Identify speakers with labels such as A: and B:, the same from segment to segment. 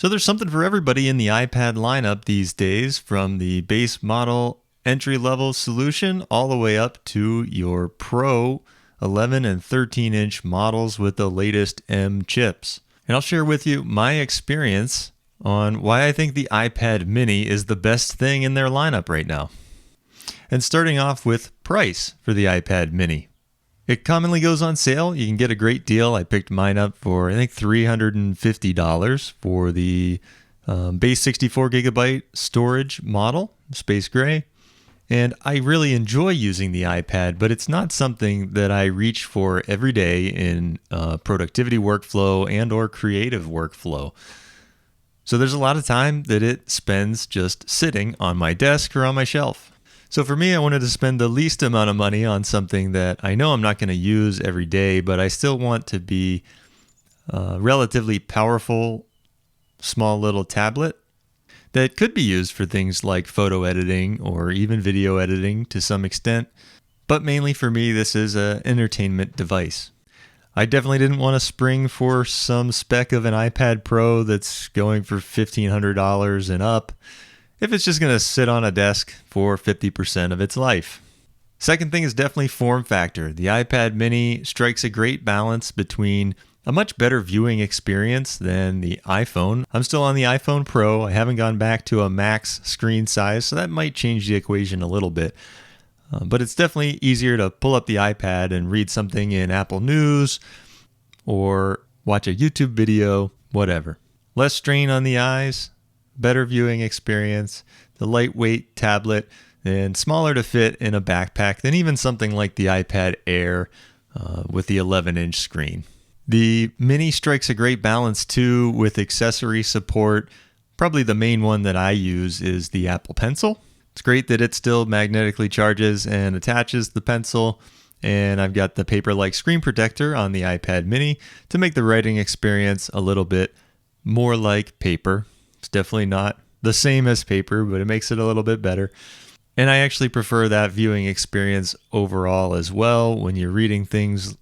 A: So there's something for everybody in the iPad lineup these days, from the base model entry-level solution all the way up to your Pro 11 and 13-inch models with the latest M chips. And I'll share with you my experience on why I think the iPad mini is the best thing in their lineup right now. And starting off with price for the iPad mini. It commonly goes on sale. You can get a great deal. I picked mine up for, I think, $350 for the base 64 gigabyte storage model, space gray. And I really enjoy using the iPad, but it's not something that I reach for every day in productivity workflow and or creative workflow. So there's a lot of time that it spends just sitting on my desk or on my shelf. So for me, I wanted to spend the least amount of money on something that I know I'm not going to use every day, but I still want to be a relatively powerful, small little tablet that could be used for things like photo editing or even video editing to some extent. But mainly for me, this is an entertainment device. I definitely didn't want to spring for some spec of an iPad Pro that's going for $1,500 and up, if it's just going to sit on a desk for 50% of its life. Second thing is definitely form factor. The iPad mini strikes a great balance between a much better viewing experience than the iPhone. I'm still on the iPhone Pro. I haven't gone back to a max screen size, so that might change the equation a little bit. But it's definitely easier to pull up the iPad and read something in Apple News or watch a YouTube video, whatever. Less strain on the eyes, better viewing experience, the lightweight tablet, and smaller to fit in a backpack than even something like the iPad Air with the 11-inch screen. The Mini strikes a great balance too with accessory support. Probably the main one that I use is the Apple Pencil. It's great that it still magnetically charges and attaches the pencil, and I've got the paper-like screen protector on the iPad Mini to make the writing experience a little bit more like paper. It's definitely not the same as paper, but it makes it a little bit better. And I actually prefer that viewing experience overall as well. When you're reading things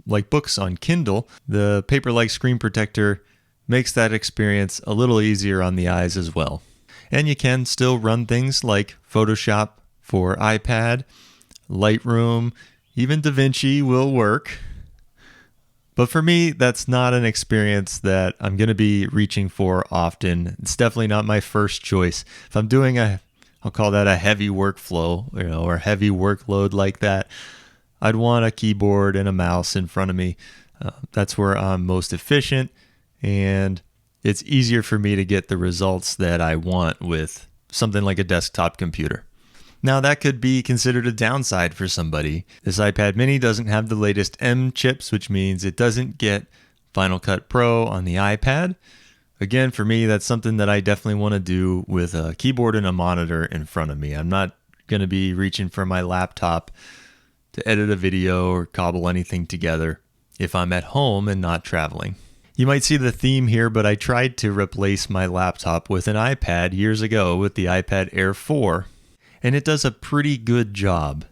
A: like books on Kindle, the paper-like screen protector makes that experience a little easier on the eyes as well. And you can still run things like Photoshop for iPad, Lightroom, even DaVinci will work. But for me, that's not an experience that I'm going to be reaching for often. It's definitely not my first choice. If I'm doing I'll call that a heavy workflow, or heavy workload like that, I'd want a keyboard and a mouse in front of me. That's where I'm most efficient, and it's easier for me to get the results that I want with something like a desktop computer. Now, that could be considered a downside for somebody. This iPad mini doesn't have the latest M chips, which means it doesn't get Final Cut Pro on the iPad. Again, for me, that's something that I definitely want to do with a keyboard and a monitor in front of me. I'm not going to be reaching for my laptop to edit a video or cobble anything together if I'm at home and not traveling. You might see the theme here, but I tried to replace my laptop with an iPad years ago with the iPad Air 4. And it does a pretty good job.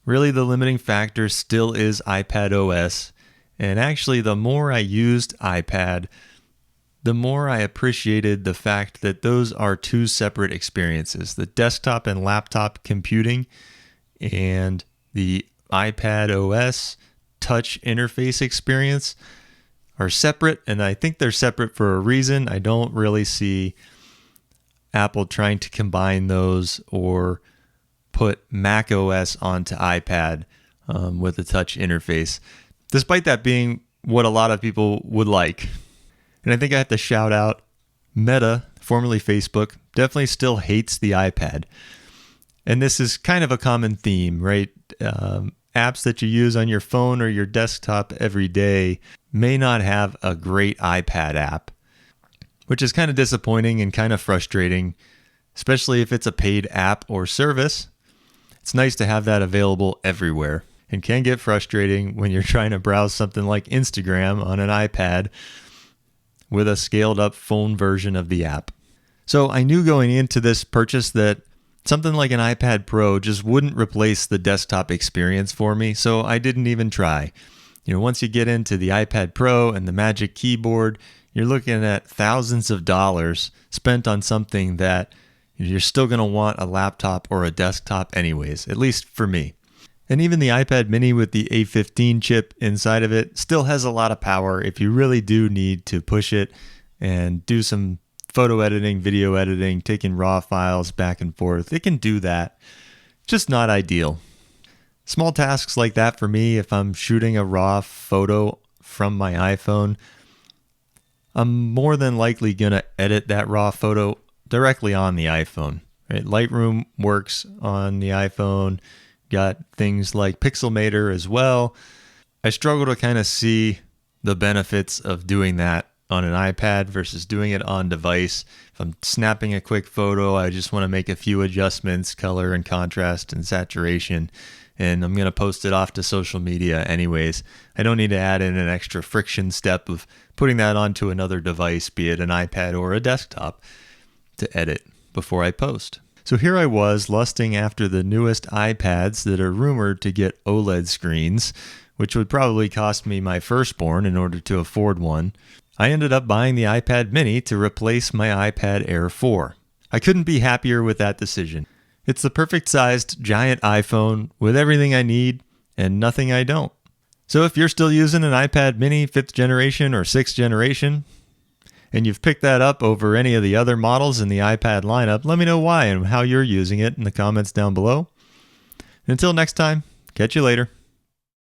A: Really, the limiting factor still is iPad OS. And actually, the more I used iPad, the more I appreciated the fact that those are two separate experiences. The desktop and laptop computing and the iPad OS touch interface experience are separate. And I think they're separate for a reason. I don't really see Apple trying to combine those or put Mac OS onto iPad with a touch interface, despite that being what a lot of people would like. And I think I have to shout out Meta, formerly Facebook, definitely still hates the iPad. And this is kind of a common theme, right? Apps that you use on your phone or your desktop every day may not have a great iPad app, which is kind of disappointing and kind of frustrating, especially if it's a paid app or service. It's nice to have that available everywhere, and can get frustrating when you're trying to browse something like Instagram on an iPad with a scaled up phone version of the app. So I knew going into this purchase that something like an iPad Pro just wouldn't replace the desktop experience for me, so I didn't even try. Once you get into the iPad Pro and the Magic Keyboard, you're looking at thousands of dollars spent on something that you're still going to want a laptop or a desktop anyways, at least for me. And even the iPad mini with the A15 chip inside of it still has a lot of power if you really do need to push it and do some photo editing, video editing, taking raw files back and forth. It can do that, just not ideal. Small tasks like that for me, if I'm shooting a raw photo from my iPhone, I'm more than likely going to edit that raw photo directly on the iPhone. Right? Lightroom works on the iPhone, got things like Pixelmator as well. I struggle to kind of see the benefits of doing that on an iPad versus doing it on device. If I'm snapping a quick photo, I just want to make a few adjustments, color and contrast and saturation, and I'm going to post it off to social media anyways. I don't need to add in an extra friction step of putting that onto another device, be it an iPad or a desktop, to edit before I post. So here I was lusting after the newest iPads that are rumored to get OLED screens, which would probably cost me my firstborn in order to afford one. I ended up buying the iPad mini to replace my iPad Air 4. I couldn't be happier with that decision. It's the perfect sized giant iPhone with everything I need and nothing I don't. So if you're still using an iPad mini 5th generation or 6th generation, and you've picked that up over any of the other models in the iPad lineup, let me know why and how you're using it in the comments down below. Until next time, catch you later.